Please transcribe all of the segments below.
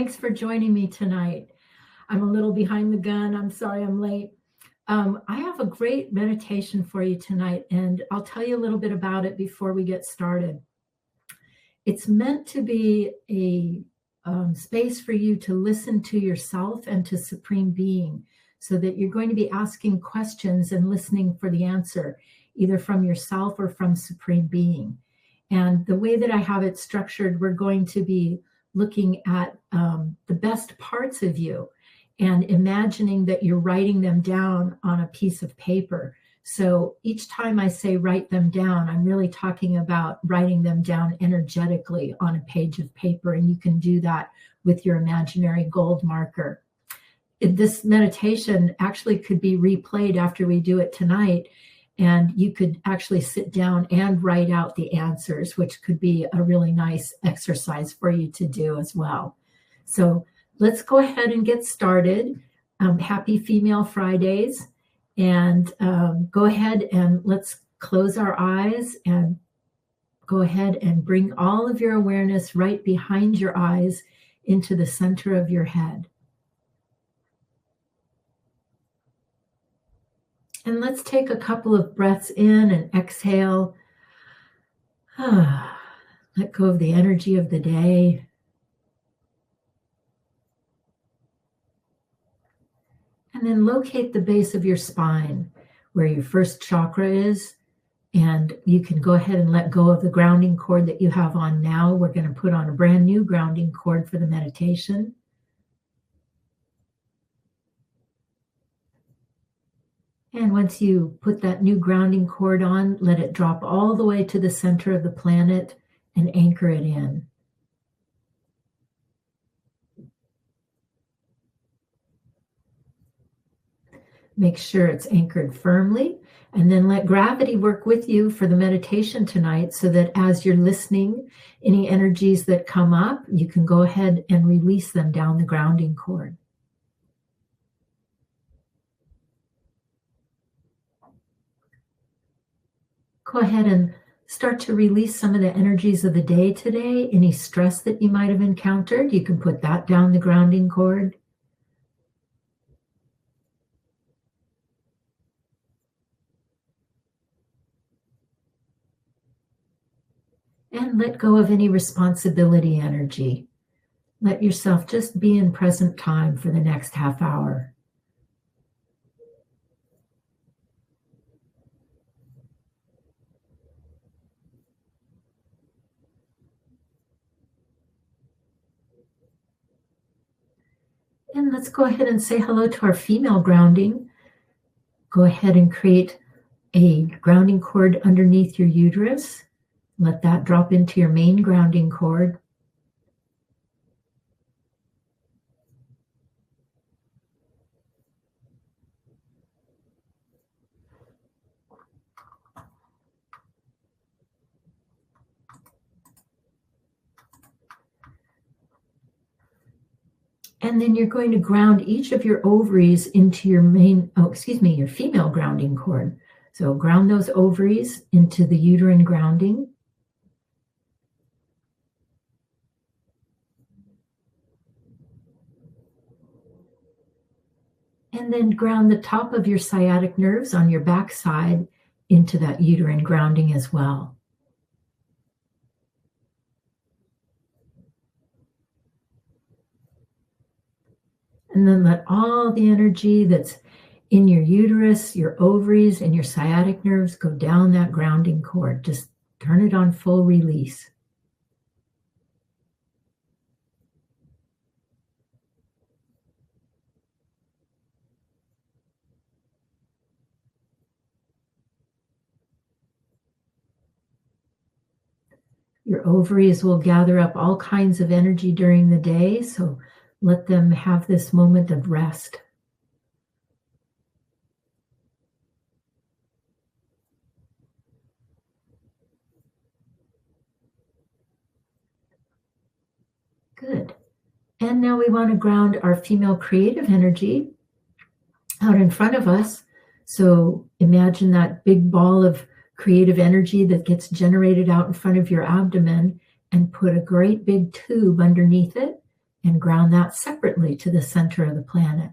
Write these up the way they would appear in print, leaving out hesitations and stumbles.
Thanks for joining me tonight. I'm a little behind the gun. I'm sorry I'm late. I have a great meditation for you tonight, and I'll tell you a little bit about it before we get started. It's meant to be a space for you to listen to yourself and to Supreme Being, so that you're going to be asking questions and listening for the answer, either from yourself or from Supreme Being. And the way that I have it structured, we're going to be looking at the best parts of you and imagining that you're writing them down on a piece of paper. So each time I say write them down, I'm really talking about writing them down energetically on a page of paper. And you can do that with your imaginary gold marker. This meditation actually could be replayed after we do it tonight. And you could actually sit down and write out the answers, which could be a really nice exercise for you to do as well. So let's go ahead and get started. Happy Female Fridays. And go ahead and let's close our eyes and go ahead and bring all of your awareness right behind your eyes into the center of your head. And let's take a couple of breaths in and exhale. Let go of the energy of the day. And then locate the base of your spine where your first chakra is. And you can go ahead and let go of the grounding cord that you have on now. We're going to put on a brand new grounding cord for the meditation. And once you put that new grounding cord on, let it drop all the way to the center of the planet and anchor it in. Make sure it's anchored firmly, and then let gravity work with you for the meditation tonight, so that as you're listening, any energies that come up, you can go ahead and release them down the grounding cord. Go ahead and start to release some of the energies of the day today. Any stress that you might have encountered, you can put that down the grounding cord. And let go of any responsibility energy. Let yourself just be in present time for the next half hour. And let's go ahead and say hello to our female grounding. Go ahead and create a grounding cord underneath your uterus. Let that drop into your main grounding cord. And then you're going to ground each of your ovaries into your your female grounding cord. So ground those ovaries into the uterine grounding. And then ground the top of your sciatic nerves on your backside into that uterine grounding as well. And then let all the energy that's in your uterus, your ovaries, and your sciatic nerves go down that grounding cord. Just turn it on full release. Your ovaries will gather up all kinds of energy during the day, so let them have this moment of rest. Good. And now we want to ground our female creative energy out in front of us. So imagine that big ball of creative energy that gets generated out in front of your abdomen, and put a great big tube underneath it and ground that separately to the center of the planet.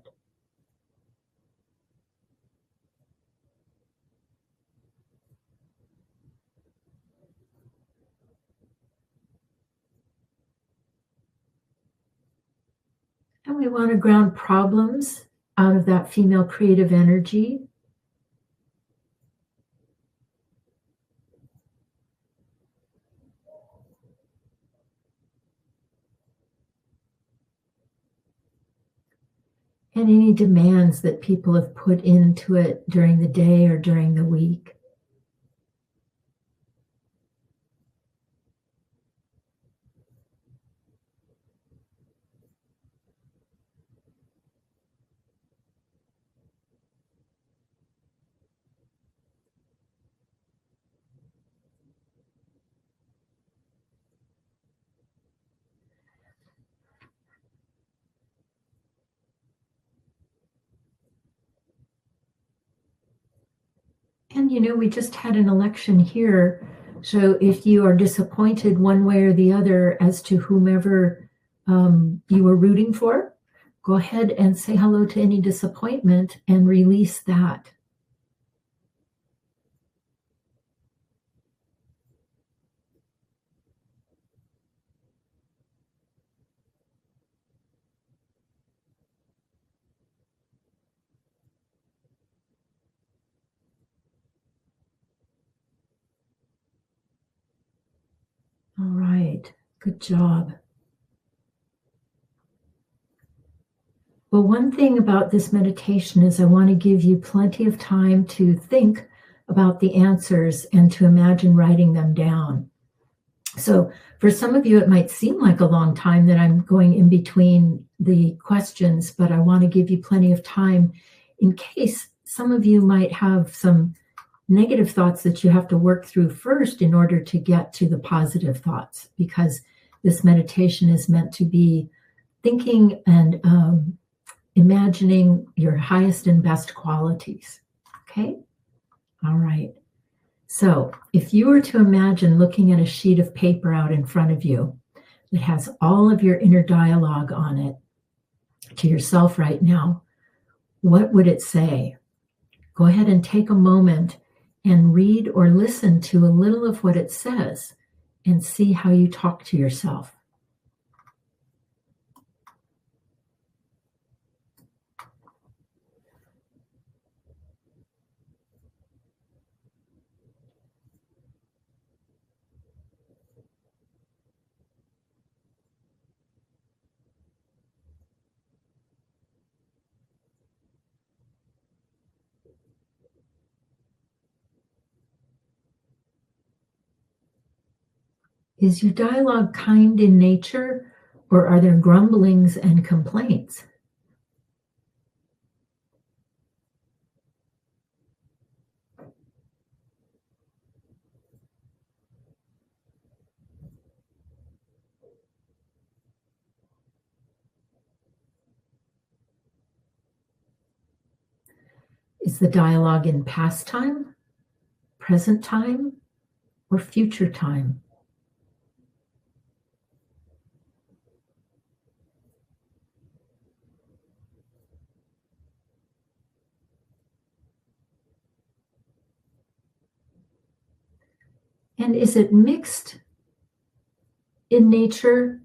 And we want to ground problems out of that female creative energy. And any demands that people have put into it during the day or during the week. And we just had an election here. So if you are disappointed one way or the other as to whomever you were rooting for, go ahead and say hello to any disappointment and release that. All right, good job. Well, one thing about this meditation is I want to give you plenty of time to think about the answers and to imagine writing them down. So for some of you, it might seem like a long time that I'm going in between the questions, but I want to give you plenty of time in case some of you might have some negative thoughts that you have to work through first in order to get to the positive thoughts, because this meditation is meant to be thinking and imagining your highest and best qualities. Okay? All right. So if you were to imagine looking at a sheet of paper out in front of you that has all of your inner dialogue on it to yourself right now, what would it say? Go ahead and take a moment and read or listen to a little of what it says and see how you talk to yourself. Is your dialogue kind in nature, or are there grumblings and complaints? Is the dialogue in past time, present time, or future time? And is it mixed in nature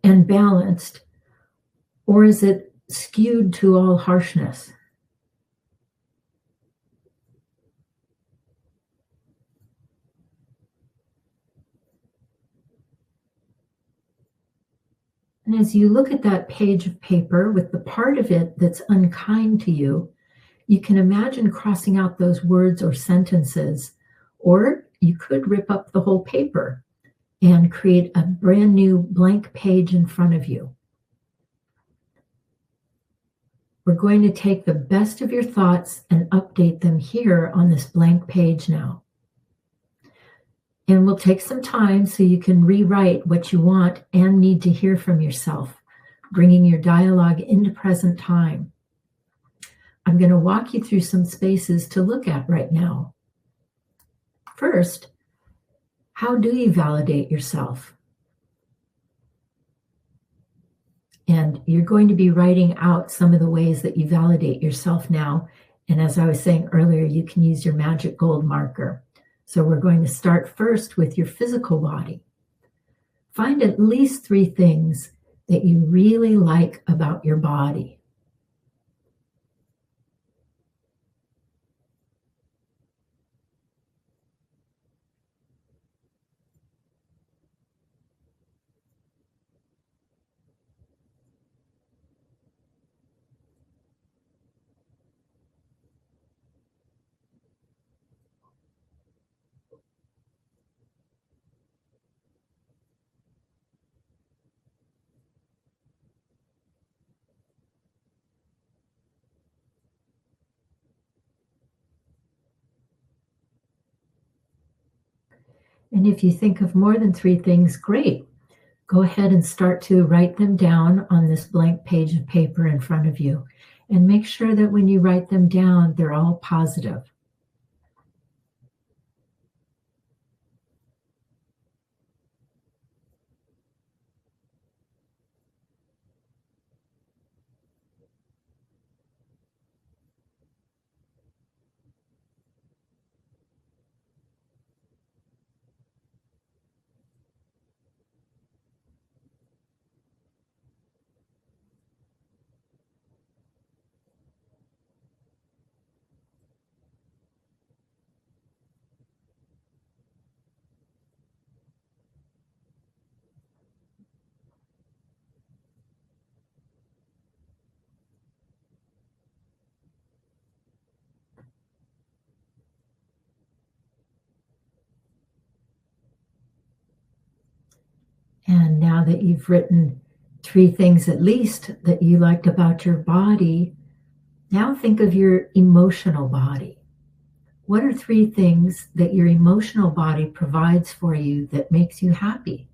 and balanced, or is it skewed to all harshness? And as you look at that page of paper with the part of it that's unkind to you, you can imagine crossing out those words or sentences, or you could rip up the whole paper and create a brand new blank page in front of you. We're going to take the best of your thoughts and update them here on this blank page now. And we'll take some time so you can rewrite what you want and need to hear from yourself, bringing your dialogue into present time. I'm going to walk you through some spaces to look at right now. First, how do you validate yourself? And you're going to be writing out some of the ways that you validate yourself now. And as I was saying earlier, you can use your magic gold marker. So we're going to start first with your physical body. Find at least 3 things that you really like about your body. And if you think of more than 3 things, great. Go ahead and start to write them down on this blank page of paper in front of you. And make sure that when you write them down, they're all positive. And now that you've written 3 things at least that you liked about your body, now think of your emotional body. What are 3 things that your emotional body provides for you that makes you happy?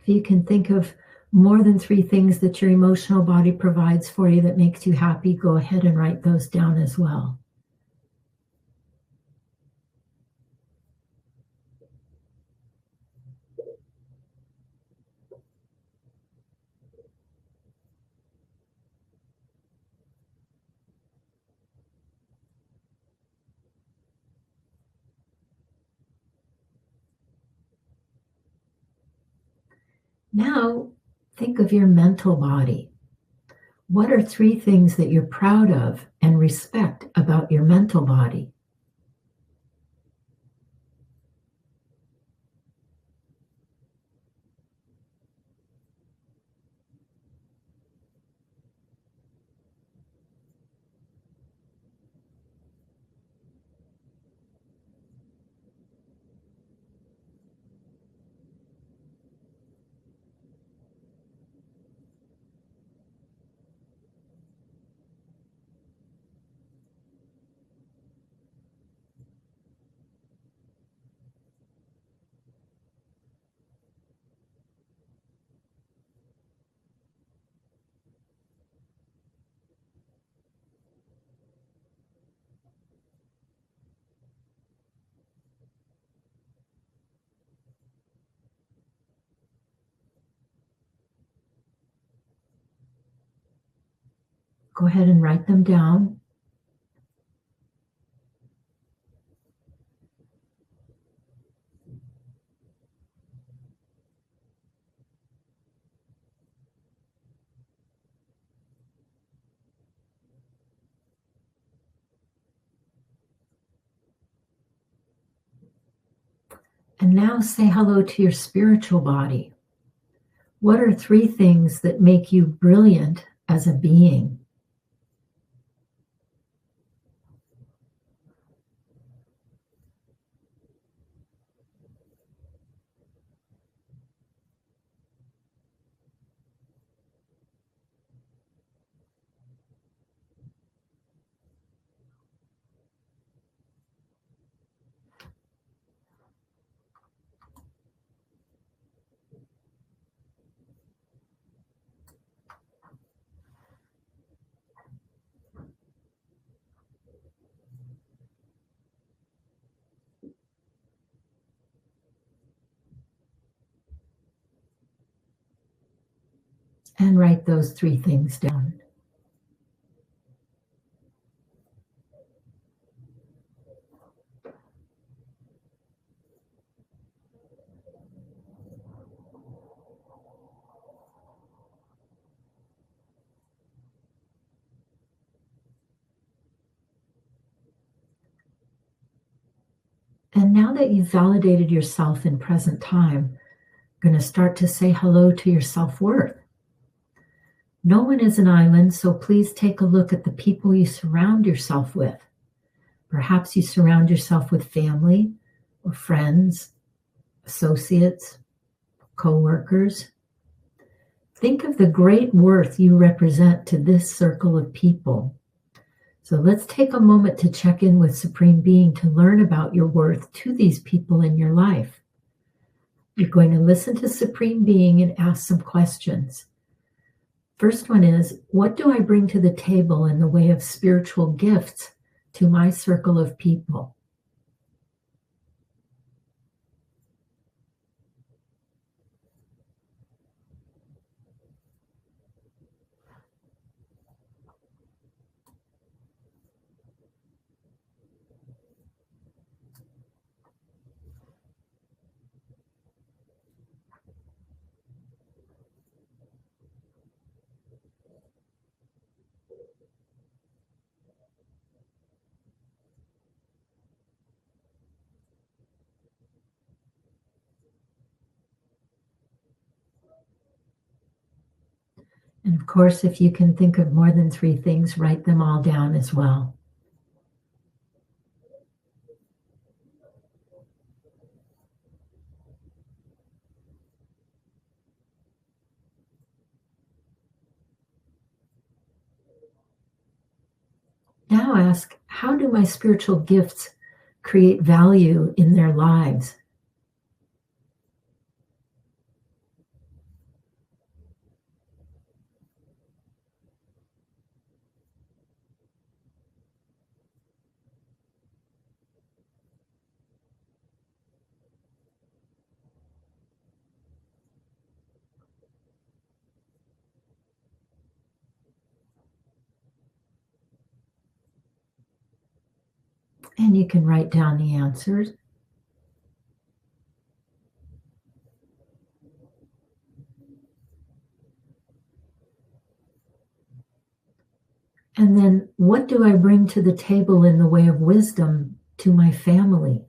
If you can think of more than 3 things that your emotional body provides for you that makes you happy, go ahead and write those down as well. Now, think of your mental body. What are 3 things that you're proud of and respect about your mental body? Go ahead and write them down. And now say hello to your spiritual body. What are 3 things that make you brilliant as a being? And write those 3 things down. And now that you've validated yourself in present time, you're going to start to say hello to your self-worth. No one is an island, so please take a look at the people you surround yourself with. Perhaps you surround yourself with family or friends, associates, co-workers. Think of the great worth you represent to this circle of people. So let's take a moment to check in with Supreme Being to learn about your worth to these people in your life. You're going to listen to Supreme Being and ask some questions. First one is, what do I bring to the table in the way of spiritual gifts to my circle of people? And of course, if you can think of more than 3 things, write them all down as well. Now ask, how do my spiritual gifts create value in their lives? And you can write down the answers. And then, what do I bring to the table in the way of wisdom to my family?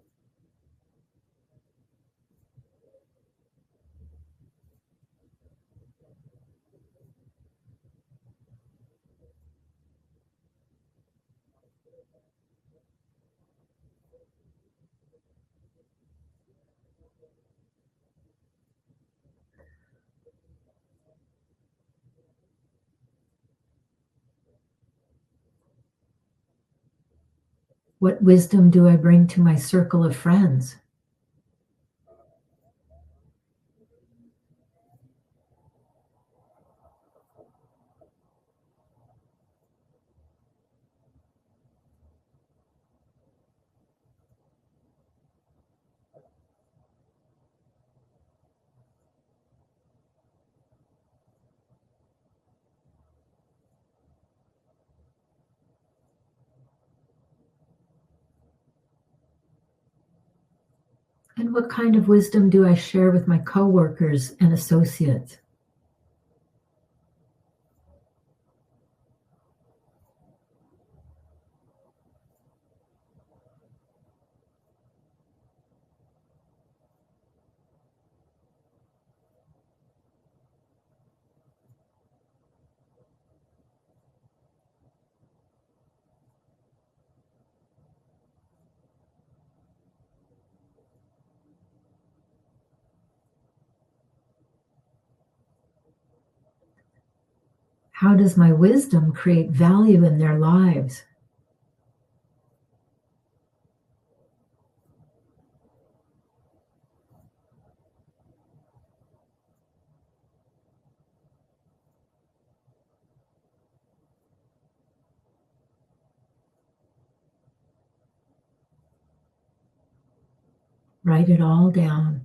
What wisdom do I bring to my circle of friends? And what kind of wisdom do I share with my coworkers and associates? How does my wisdom create value in their lives? Write it all down.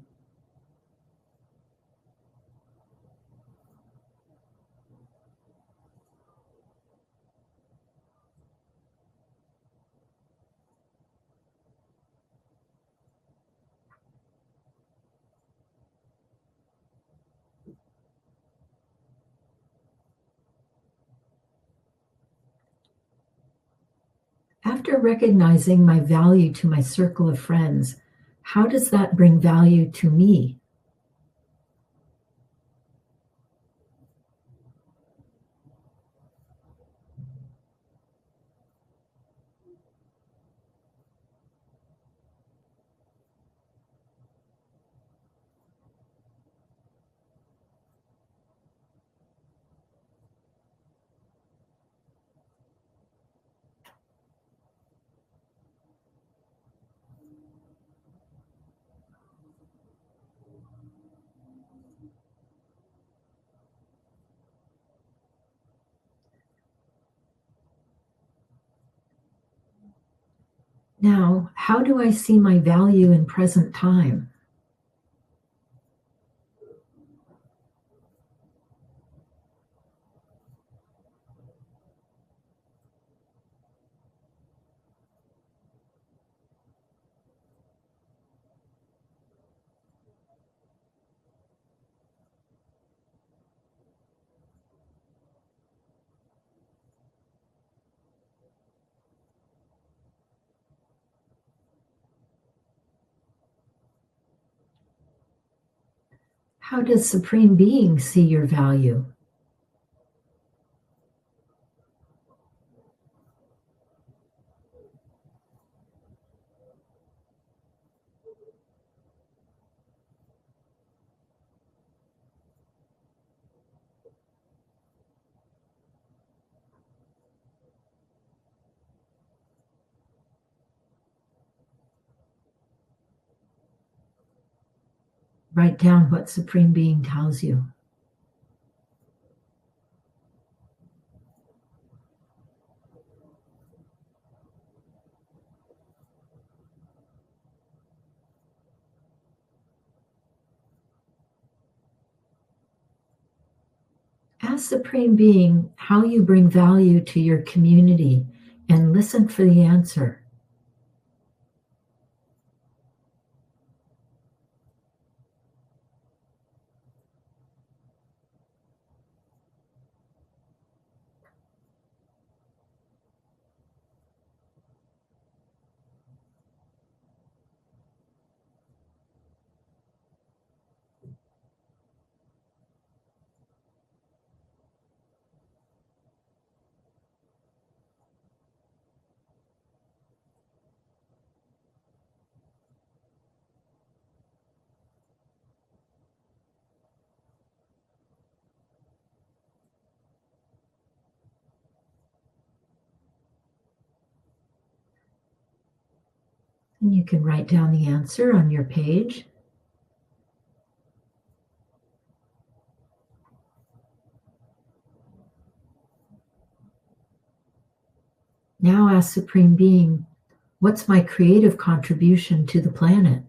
After recognizing my value to my circle of friends, how does that bring value to me? Now, how do I see my value in present time? How does Supreme Being see your value? Write down what Supreme Being tells you. Ask Supreme Being how you bring value to your community and listen for the answer. And you can write down the answer on your page. Now ask Supreme Being, what's my creative contribution to the planet?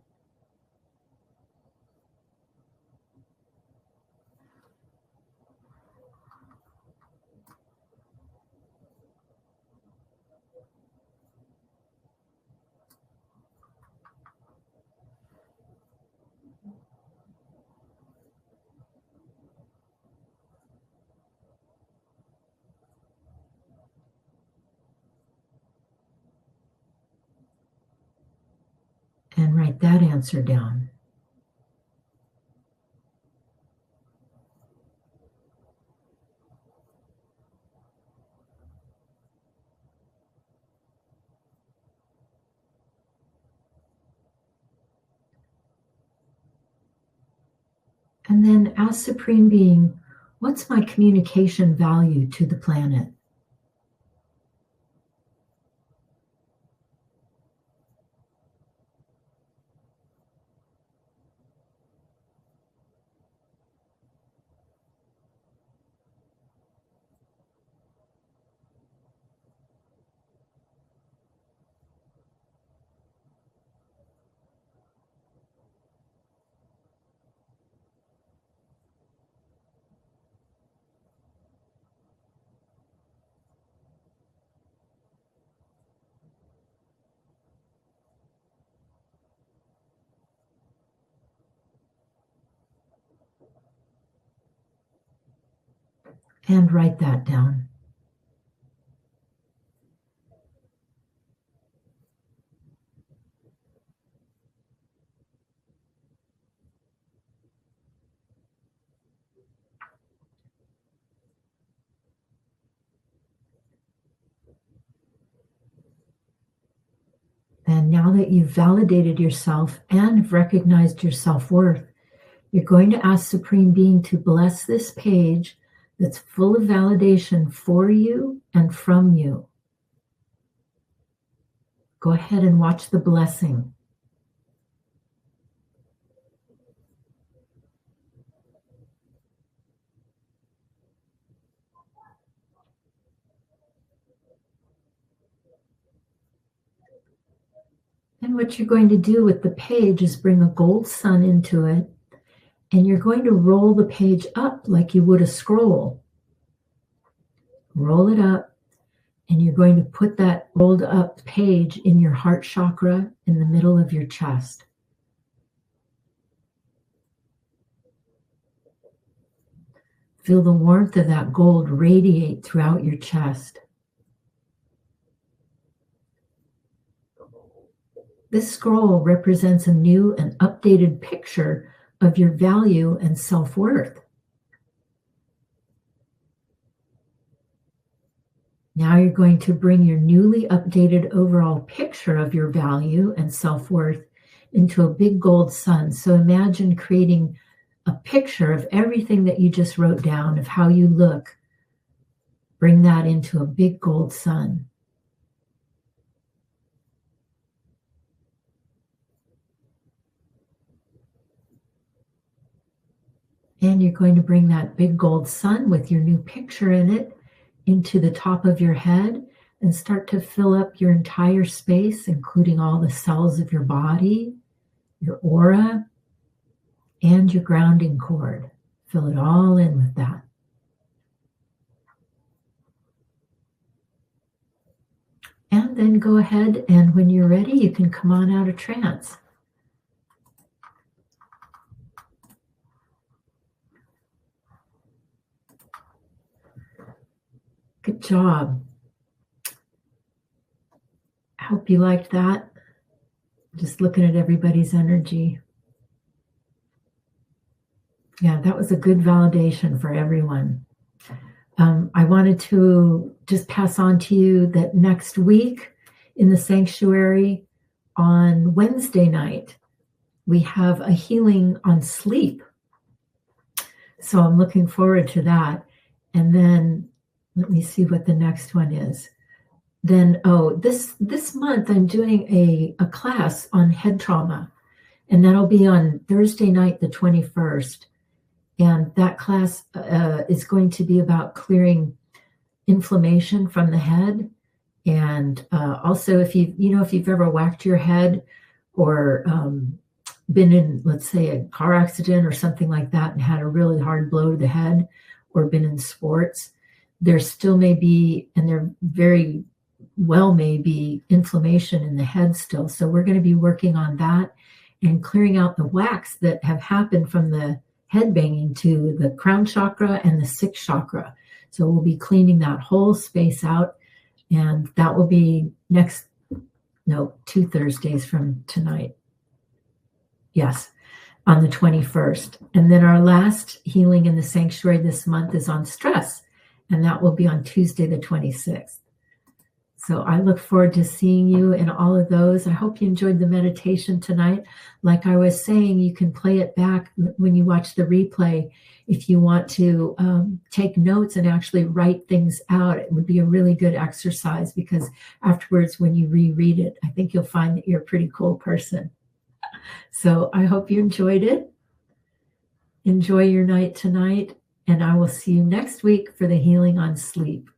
And write that answer down. And then ask Supreme Being, What's my communication value to the planet? And write that down. And now that you've validated yourself and have recognized your self-worth, you're going to ask Supreme Being to bless this page that's full of validation for you and from you. Go ahead and watch the blessing. And what you're going to do with the page is bring a gold sun into it, and you're going to roll the page up like you would a scroll. Roll it up, and you're going to put that rolled up page in your heart chakra in the middle of your chest. Feel the warmth of that gold radiate throughout your chest. This scroll represents a new and updated picture of your value and self-worth. Now you're going to bring your newly updated overall picture of your value and self-worth into a big gold sun. So imagine creating a picture of everything that you just wrote down, of how you look. Bring that into a big gold sun. And you're going to bring that big gold sun with your new picture in it into the top of your head and start to fill up your entire space, including all the cells of your body, your aura, and your grounding cord. Fill it all in with that. And then go ahead, and when you're ready, you can come on out of trance. Good job. I hope you liked that. Just looking at everybody's energy. Yeah, that was a good validation for everyone. I wanted to just pass on to you that next week in the sanctuary on Wednesday night, we have a healing on sleep. So I'm looking forward to that. And then let me see what the next one is. Then, this month I'm doing a class on head trauma, and that'll be on Thursday night, the 21st. And that class is going to be about clearing inflammation from the head. And also, if you've ever whacked your head or been in, let's say, a car accident or something like that and had a really hard blow to the head, or been in sports, there still may be, and there very well may be, inflammation in the head still. So we're going to be working on that and clearing out the whacks that have happened from the head banging to the crown chakra and the sixth chakra. So we'll be cleaning that whole space out, and that will be 2 Thursdays from tonight. Yes, on the 21st. And then our last healing in the sanctuary this month is on stress, and that will be on Tuesday the 26th. So I look forward to seeing you in all of those. I hope you enjoyed the meditation tonight. Like I was saying, you can play it back when you watch the replay. If you want to take notes and actually write things out, it would be a really good exercise, because afterwards, when you reread it, I think you'll find that you're a pretty cool person. So I hope you enjoyed it. Enjoy your night tonight, and I will see you next week for the healing on sleep.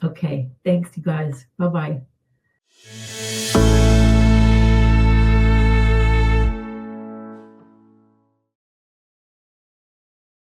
Okay, thanks, you guys. Bye-bye.